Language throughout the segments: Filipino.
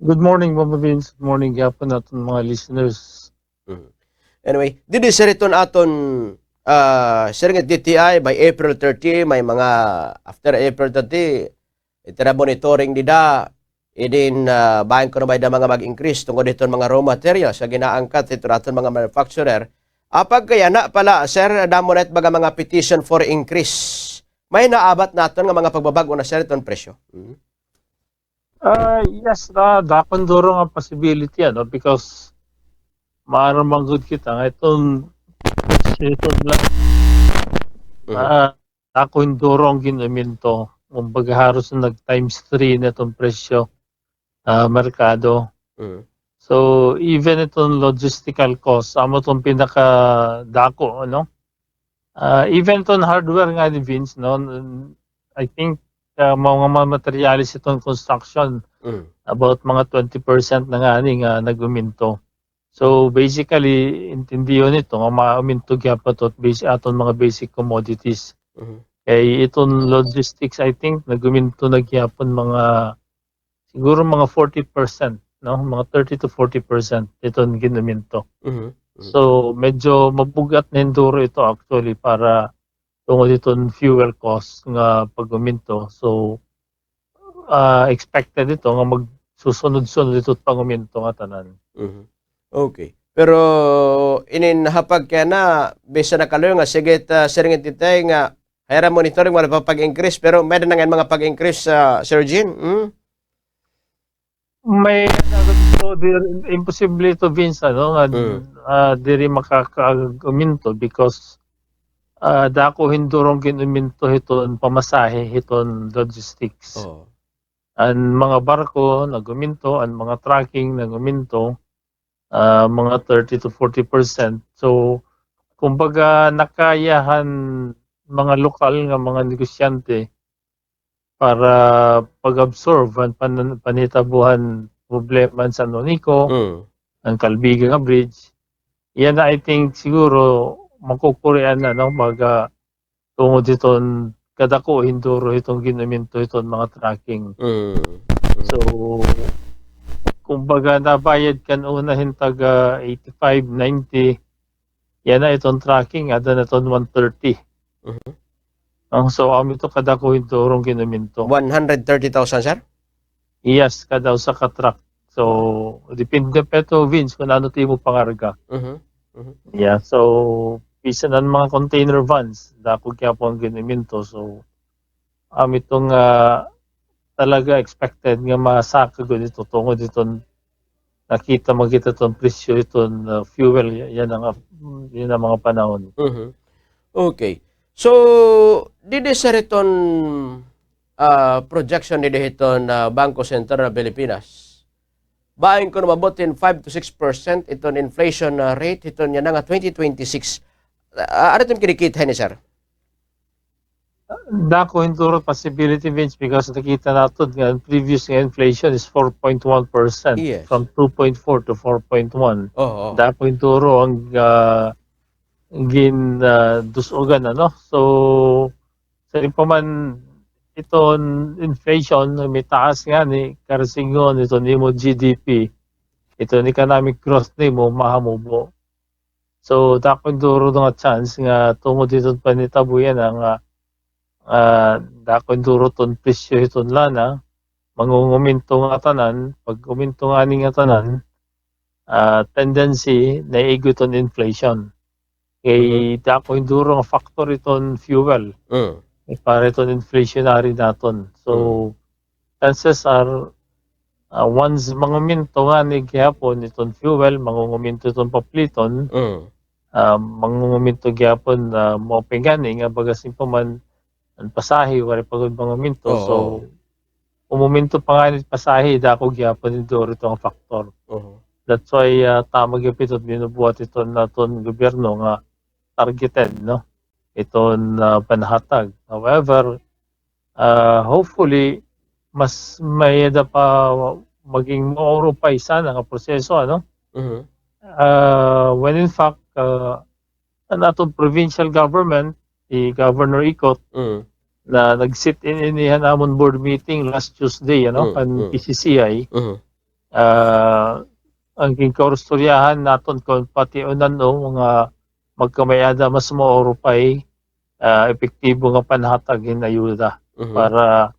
Good morning, Mama Vince. Good morning, yapon natin mga listeners. Mhm. Anyway, didi sa riton aton Serengeti DTI by April 30, may mga after April 30, itira monitoring dida idin bahin ko na may da mga mag-increase tungkol dito mga raw materials sa ginaangkat ito aton mga manufacturer. Apag kaya na pala, sir, damo na mga petition for increase. May naabat naton nga mga pagbabago na sir itong presyo. Yes, dakon duro nga possibility because maaramang good kita nga itong lang dakon duro ang ginaminto. Kumbaga halos nag times 3 na itong presyo merkado. So even itong logistical cost, amo itong pinaka dako, even itong hardware nga ni Vince, no, I think mga materialis itong construction, about mga 20% na nga naguminto. So basically, intindi yun ito, nga mauminto gyapon to aton mga basic commodities. Kay itong logistics, I think, naguminto na gyapon siguro mga 40%, no? Mga 30 to 40% itong ginuminto. So medyo mabugat na enduro ito actually para tungod itong fuel cost nga pag-uminto. So expected ito nga magsusunod-sunod ito pag-uminto nga tanan. Okay. Pero ininhapag kaya na bisa na kaloy nga sige Serengeti tay nga hayra monitoring wala pa pag-increase pero meron na nga mga pag-increase sa Sir Jean. May imposible ito Vince nga diri makaka-uminto because dako hindurong ginuminto hiton pamasahe hiton logistics. Ang mga barko naguminto, ang mga trucking naguminto, mga 30 to 40%. So kumbaga nakayahan mga lokal nga mga negosyante para pag-absorb ang panitabuhan problema sa Nonico, ang Calbiga nga bridge. Yan na I think siguro makukurian na tungod itong kadako hinduro itong ginaminto itong mga tracking. So kumbaga nabayad kan unahin taga 85, 90. Yan na itong tracking, ada na itong 130. So ito kadako hindurong ginaminto. 130,000 sir? Yes, kadaw sa katrak. So depende pa ito Vince kung ano timo pangarga. Yeah, so isa na mga container vans, dako kaya po ang ginaminto. So itong talaga expected nga masaka ito tungod itong makita itong presyo itong fuel yan ang mga panahon. Okay. So didi sa riton projection didi iton Bangko Sentral ng Pilipinas. Bahin ko na mabutin 5 to 6% iton inflation rate iton yan nga 2026. Ano itong kinikita ni sir? Dako hinduro possibility Vince because nakita natin nga previous inflation is 4.1% from 2.4 to 4.1. Dako hinduro ang dusogan So sa pa man iton inflation may taas nga ni karasingon ito nimo GDP. Ito economic growth nimo mahamubo. So dako hinduro nga chance nga tungod dito panitabuyan ang dako hinduro ton presyo iton lana mangunguminto nga tanan pag uminto nga ni nga tanan tendency na iguton inflation kay dako hinduro nga factor iton fuel para iton inflationary naton. So chances are once manguminto nga ni gyapon iton fuel mangunguminto iton papliton mangunguminto gyapon mo pingani nga bagas man ang pasahe wala pagod mga minto. So umuminto pa nga ni pasahe dako gyapon hinduro itong factor. That's why tama gyapon binubuhat ito naton gobyerno nga targeted iton panahatag. However, hopefully mas may pa maging mauro pa isa nga proseso when in fact natong provincial government Governor Ikot na nag-sit in inihan namon board meeting last Tuesday pan PCCI ang kinkaustoryahan naton kung pati unan no, mga magkamayada mas maoro pa'y epektibo nga panhatag in ayuda para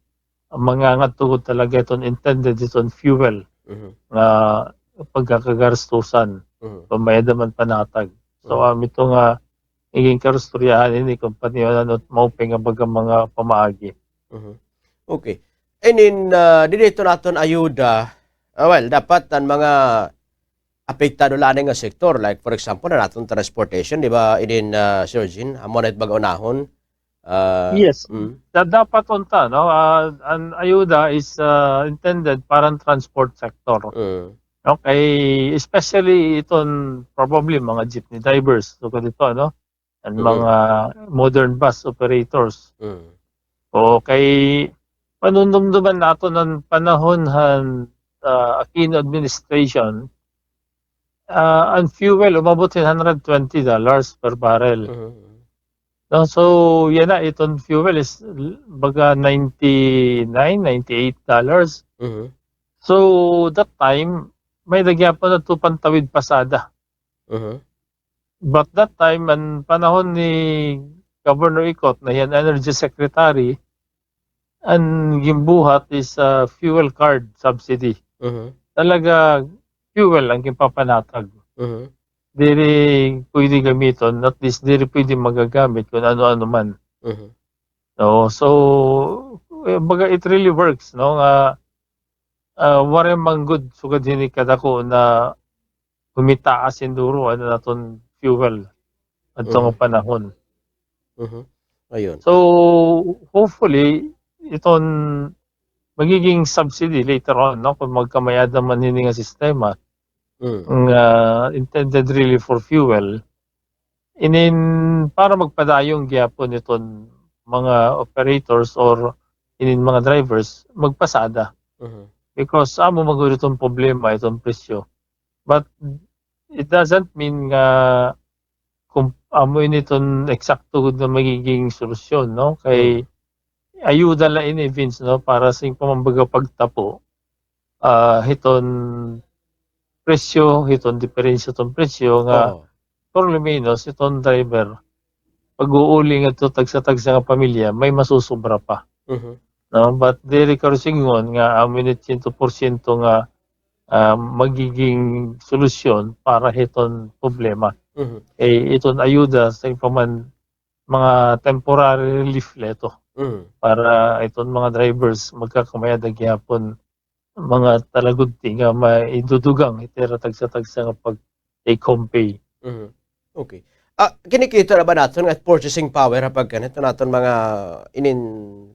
mga tugod talaga iton intended iton fuel nga pagkakagastusan pamayada man panhatag. So ito nga iging karustoryahan ini kung paniwanan at maupay nga bagang mga pamaagi. Okay. And in dito naton ayuda, well, dapat ang mga apektado lang nga sektor, like for example, na naton transportation, di ba, in Sir Jean, amo na bag-unahon. Yes, dapat unta, no? Ang ayuda is intended parang transport sector. Okay, especially iton probably mga jeepney drivers, so dito, no? And mga modern bus operators. Okay, panunumduman nato ng panahon ng Aquino administration, ang fuel umabot sa $120 per barrel. No, so yan na, itong fuel is baga $99, $98. So that time may nagyapan na ito pantawid pasada. But that time, ang panahon ni Governor Icot na yan Energy Secretary, ang gimbuhat is fuel card subsidy. Talaga fuel ang kimpapanatag. Diri pwede gamiton, at least diri pwede magagamit kung ano-ano man. No, so baga it really works, no? Wala mang good sugad hini kadako na humitaas induro ano naton fuel at nga panahon. Ayun. So hopefully iton magiging subsidy later on, no, kung magkamayada man hini nga sistema intended really for fuel. Para magpadayong gyapon iton mga operators or mga drivers magpasada. Because amo maguro itong problema itong presyo. But it doesn't mean nga kung amo initon eksakto na magiging solusyon, no? Kay ayuda la ini Vince, no, para sa pamambaga pagtapo hiton presyo, hiton diferensya itong presyo nga for menos itong driver pag-uuli nga ito tagsa-tagsa nga pamilya may masusubra pa. No, but diri karusingon nga aminit 100% nga magiging solusyon para hiton problema. Iton ayuda sa paman mga temporary relief leto para iton mga drivers magkakamayad gyapon mga talagudti nga maidudugang itira tagsa-tagsa nga pag take home pay. Okay. Kinikita na ba natin at purchasing power kapag ganito natin mga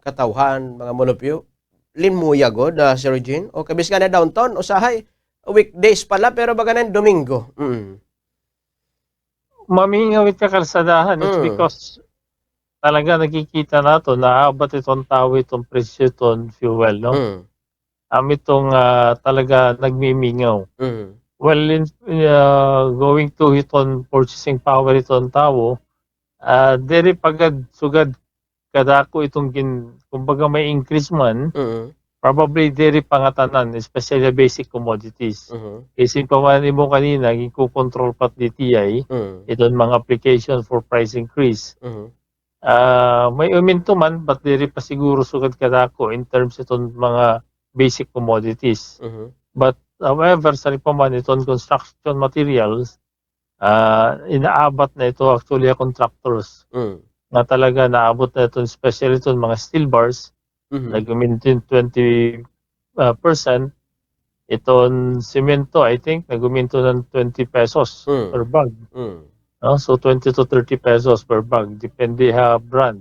katawhan, mga monopyo? Linmuya god, Sir Eugene? O kabis ka na downtown, usahay, weekdays pala, pero baga na Domingo. Mamingawit ka kalsadahan, it's because talaga nakikita nato na abot itong tao itong presyo itong fuel, no? Itong talaga nagmimingaw. Well, going to itong purchasing power itong tao, diri pagad sugad kadako itong kumbaga may increase man, probably diri pangatanan, especially basic commodities. Kasi paman mo kanina, iko-control pat DTI, itong mga application for price increase. May uminto man, but diri pa siguro sugad kadako in terms itong mga basic commodities. But however, sa paman itong construction materials, inaabat na ito actually contractors. Na talaga naabot na itong especially itong mga steel bars, nag-uminto 20%. Itong semento, I think, nag-uminto ng 20 pesos per bag. So 20 to 30 pesos per bag, depende ha brand.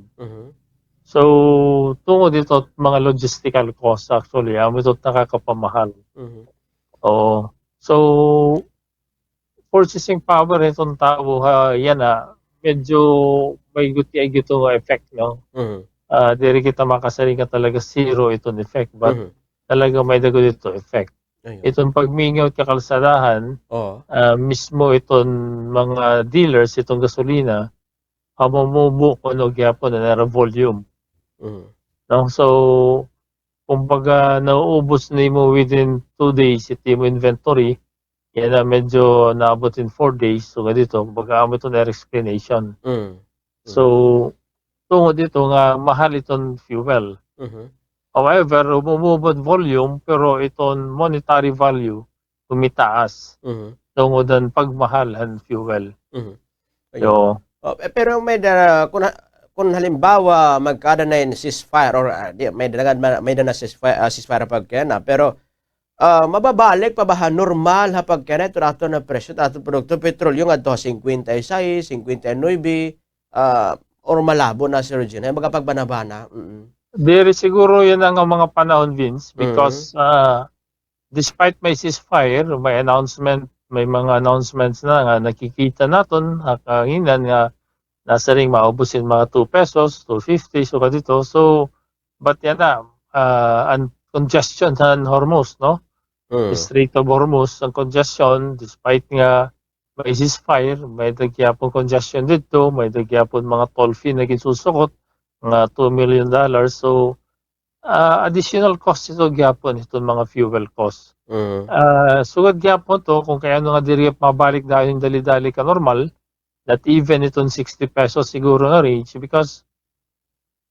So, tungo dito mga logistical costs actually, ito nakakapamahal. So, purchasing power itong tao, yan medyo may guti ay gito effect, no? Diri kita makasaring ka talaga zero itong effect, but talaga may dago dito effect. Itong pagmingaw ka kalsadahan, mismo itong mga dealers, itong gasolina, hamumubo ko no gyapon na nara volume. No? So, kumbaga nauubos na mo within 2 days iti mo inventory, yan na medyo naabot in 4 days. So ganito, kumbaga amo itong explanation. So tungod dito nga mahal itong fuel. However, umubod volume pero itong monetary value tumitaas. Tungod ang pagmahal ang fuel. So, pero may kung halimbawa magkada na yung ceasefire or may na ceasefire pag kaya na, pero mababalik pa ba normal hapag kaya ito ato na presyo ato produkto petrolyo nga to 56, 59 or malabo na Sir Eugene ay magapagbanabana. Diri siguro yan ang mga panahon, Vince, because despite may ceasefire, may mga announcements na nga nakikita natin kaginan nga nasa ring maubusin mga 2 pesos, 2.50, so kadito. So, but yan na, ang congestion sa Hormuz, no? The Strait of Hormuz, ang congestion, despite nga may ceasefire, may nagyapon congestion dito, may nagyapon mga toll fee na gisusukot, mga $2 million. So, additional cost ito gyapon, itong mga fuel cost. Sugad gyapon to, kung kaya nga diri mabalik dahil yung dali-dali ka normal, that even itong 60 pesos siguro na range because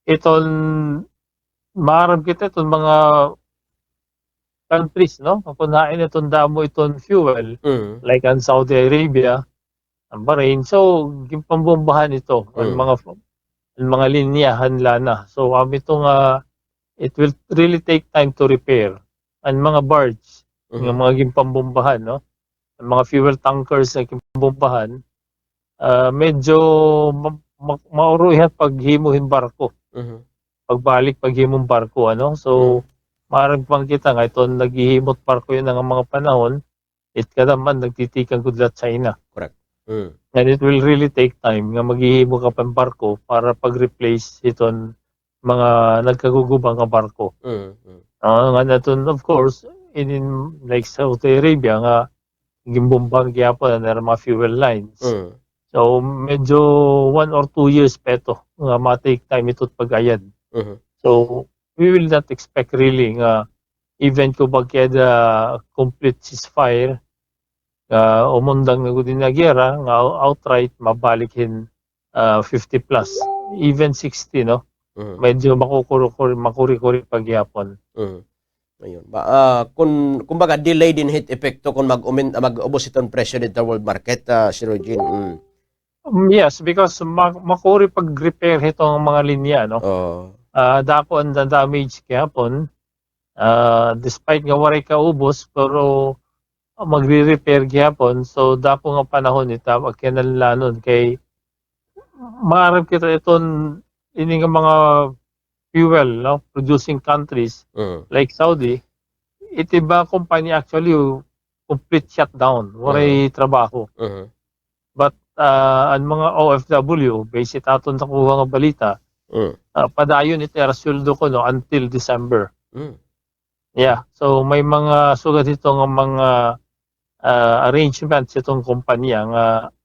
itong maarap kita itong mga countries, no? Kung nain itong damo itong fuel, like ang Saudi Arabia, ang Bahrain, so gimpambombahan ito ang mga linyahan lana. So itong it will really take time to repair. Ang mga barge, yung mga gimpambombahan, no? Ang mga fuel tankers na gimpambombahan, medyo mauruhan paghimuhin barko. Pagbalik paghimong barko, ano? So, marag pang kita nga ito, naghihimot barko yun ng mga panahon, it ka naman nagtitikan kudlat China. Correct. And it will really take time nga maghihimo ka pang barko para pag-replace itong mga nagkagugubang nga barko. Nga natin, of course, in like Saudi Arabia nga, gimbombang gyapon na mga fuel lines. So, medyo 1 or 2 years pa ito nga ma-take time ito't pag-ayad. So, we will not expect really nga even kung bagkada complete ceasefire umundang na gudin na gera nga outright mabalikin 50 plus, even 60, no? Medyo makuri-kuri pagyapon. Ayun. Kumbaga delay din hit epekto kung mag-ubos itong presyo dito world market, Sir Eugene. Yes, because makuri pag-repair itong mga linya, no? Dako ang damage kayapon. Despite nga waray kaubos, pero magre-repair gyapon. So dako nga panahon ita wag kinalanon kay maarap kita iton ini nga mga fuel, no, producing countries like Saudi, iti ba company actually complete shutdown, waray trabaho. But ang mga OFW, based aton sa kuha nga balita, padayon iti rasuldo ko no until December. Yeah, so may mga sugat ito nga mga arrangements itong kumpanya nga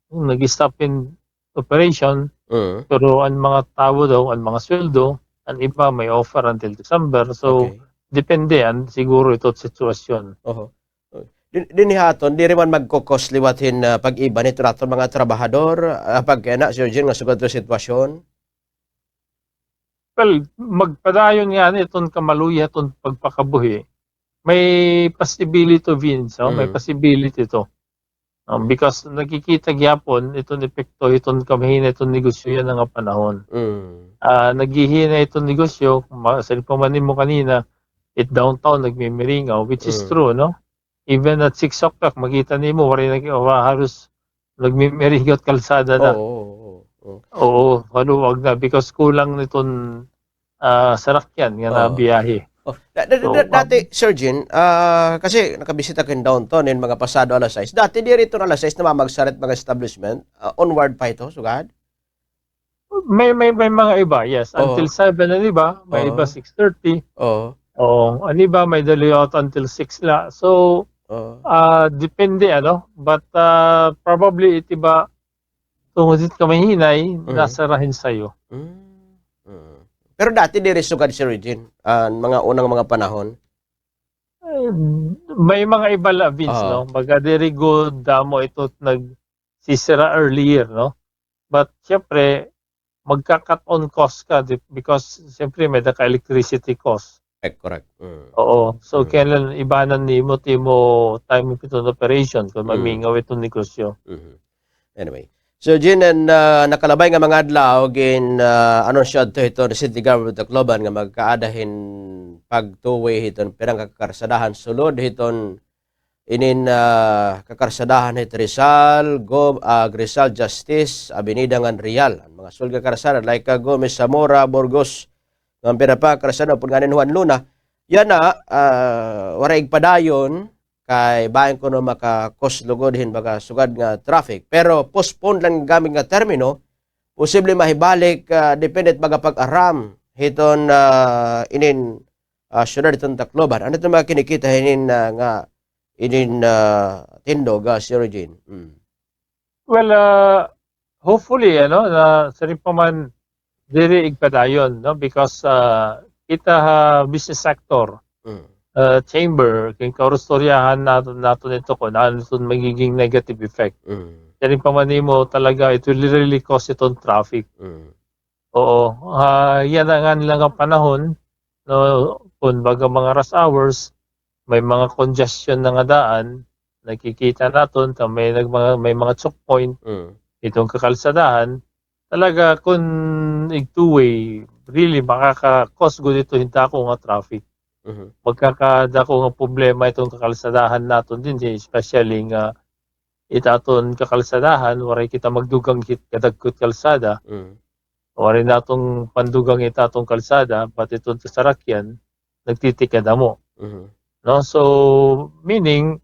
nag-stop in operation, pero ang mga tao daw, ang mga sweldo, ang iba may offer until December. So, depende siguro ito sitwasyon. Dinihaton, di rin man magkukos liwatin pag-iba nito natin mga trabahador pag na, Sir Eugene, nga sugat sitwasyon? Well, magpadayon nga itong kamaluya itong pagpakabuhi. May possibility, Vince, may possibility ito. Because nakikita gyapon itong epekto, itong kamahina, itong negosyo yan nga panahon. Naghihina itong negosyo, sa pamanin mo kanina, it downtown nagmimiringaw, which is true, no? Even at 6 o'clock, makita nimo halos nagmimiringaw at kalsada na. Oo, haluwag na because kulang nitong sarakyan nga na biyahe. Dati, Sir Eugene, kasi nakabisita ko yung downtown in mga pasado alas 6. Dati di rito alas 6 na mamagsarit mga establishment. Onward pa ito, sugad? May mga iba, yes. Until 7 na iba, may iba 6:30. Ang iba may dalawa until 6 la. So, depende ano. But probably iti ba tungod ka mahinay, nasarahin sa'yo. Pero dati diri sugad si Regine, mga unang mga panahon. May mga iba la, Vince, Oo. no? Baga diri good damo ito nagsisira earlier, no? But syempre, magka-cut on cost ka because syempre may ka electricity cost. Correct. Oo. So kailan ibanan nimo timo time of ito operation kung mamingaw itong negosyo. Anyway. So, Jin, nakalabay nga mga adlaw, anunsyo to ito the City Government of Tacloban nga magkaadahin pag-two-way hiton pirang kakarsadahan sulod hiton inin kakarsadahan hit Rizal, Rizal Justice, Avenida ngan Real. Ang mga sulga karsada like Gomez Zamora, Burgos, ng pira pa karsada pud ganin Juan Luna. Yan na waray padayon kay bayan ko no maka-koslugod baga sugad nga traffic. Pero postpone lang gamit nga termino, posible mahibalik dependent baga pag-aram hiton inin syudad iton Tacloban. Ano ito mga kinikita hinin nga inin tindog si Regine? Well, hopefully na sa rin pa man diri igpadayon, no, because kita business sector chamber king kaurustoryahan nato nito ko na ito magiging negative effect. Sa rin pa man nimo talaga it will really cause itong traffic. Oo, yan nga nilang ang panahon, no, kung baga mga rush hours may mga congestion na nga daan, nakikita natin may mga choke point itong kakalsadahan. Talaga kung two-way, really makaka-cause good ito hinta ko nga traffic. Magkakadako nga problema itong kakalsadahan natin din, especially nga itaton kakalsadahan, waray kita magdugang hit kadagkot kalsada. Waray natong pandugang itatong kalsada, pati itong sarakyan, nagtitikada mo. No, so meaning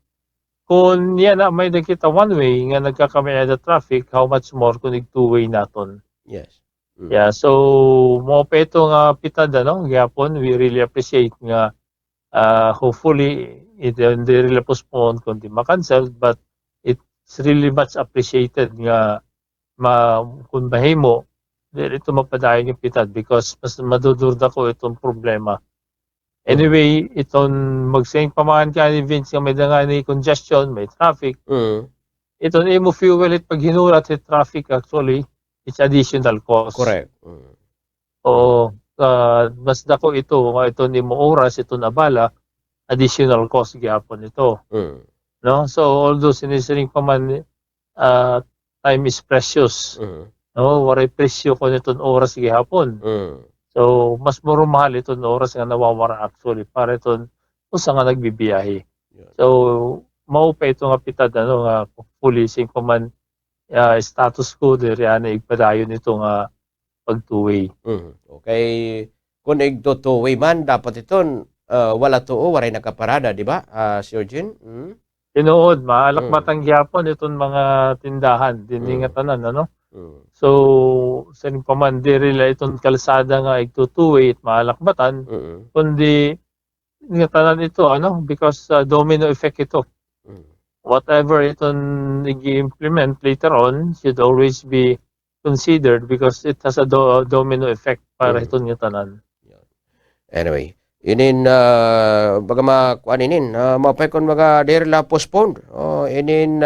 kung yan na may nakita one way nga nagkakamay na traffic, how much more kung two-way naton. Yes. Yeah, so mo pa ito nga pitad gyapon we really appreciate nga hopefully hindi really postpone kundi ma-cancel, but it's really much appreciated nga kung mahimo dito mapadayon yung pitad because mas madudurda ko itong problema. Anyway, itong magsayang pamakan ka ni Vince nga may nga ni congestion, may traffic. Itong imo fuel it pag hinurat sa traffic actually, it's additional cost. Correct. Oo, mas dako ito nimo oras ito nabala, additional cost gyapon ito. No? So although sinisiring pa man time is precious. No, waray presyo ko nitong oras gyapon. So, mas muro mahal ito na oras nga nawawara actually para ito usa nga nagbibiyahe. So, maupa ito nga pitad nga policing pa man status ko diri ana igpadayon ito nga pag-two-way. Okay. Kung igto two-way man, dapat ito wala tuo, waray nakaparada, di ba, Sir Eugene? Tinuod, maalakbatang gyapon itong mga tindahan, dini nga tanan, So, sa pa man diri la itong kalsada nga igtutuwi at maalakbatan, kundi nga tanan ito because domino effect ito. Whatever itong i-implement later on should always be considered because it has a domino effect para itong nga tanan. Anyway, inin baga makuan inin mapay kon mga diri la postponed inin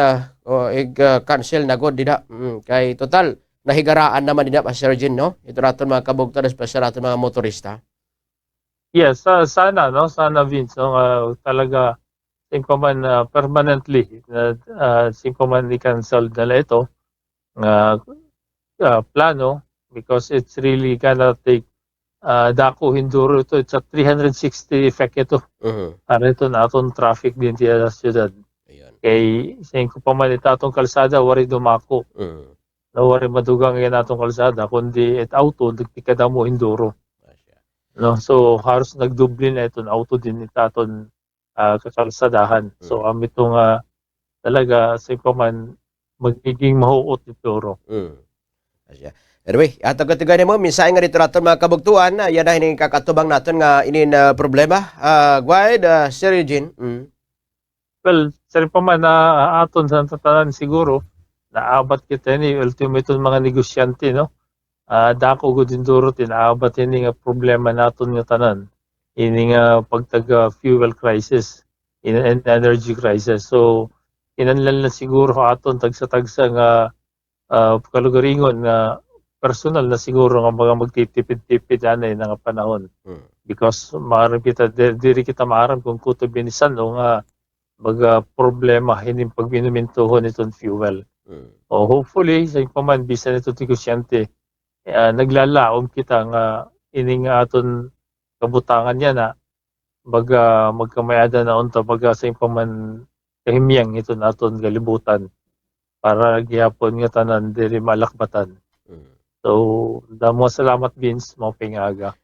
cancel na god dida kay total nahigaraan naman dida pa Sir Eugene, no? Ito naton mga kabugtan especially naton mga motorista. Yes, sana Vince talaga singko man permanently singko man i-cancel dala ito plano because it's really gonna take dako hinduro ito, it's a 360 effect ito. Para ito naton traffic din sa syudad. Kay singko pa man itatong kalsada wari dumako. Wari madugang yan natong kalsada kundi auto dagtikada mo hinduro. No, so halos nagdubli na ito auto din itaton kakalsadahan. So amit ito nga talaga singko man magiging mahuot ituro. Anyway, atag-atigan mo, minsan nga dito natin mga kabugtuan, yan na hining kakatubang natin nga inin problema. Guide, Sir Eugene. Well, sari pa man aton sa tatanan siguro, naabat kita ni ultimate mga negosyante, no? dako gud induro tinaabat ini nga problema naton nga tanan ini nga pagtag fuel crisis and energy crisis. So kinahanglan na siguro aton tagsa-tagsa nga kalugaringon nga personal na siguro nga mga magtitipid-tipid anay nga panahon. Because maaram kita diri kita maaram kung kutob binisan o nga problema hining pagbinumintuhon itong fuel. O hopefully sa paman bisan ito ti kusyente naglalaom kita nga ining aton kabutangan niya na magkamayada na unta sa paman kahimyang ito naton kalibutan para gihapon nga tanan diri malakbatan. So damo salamat Vince mo pingaga.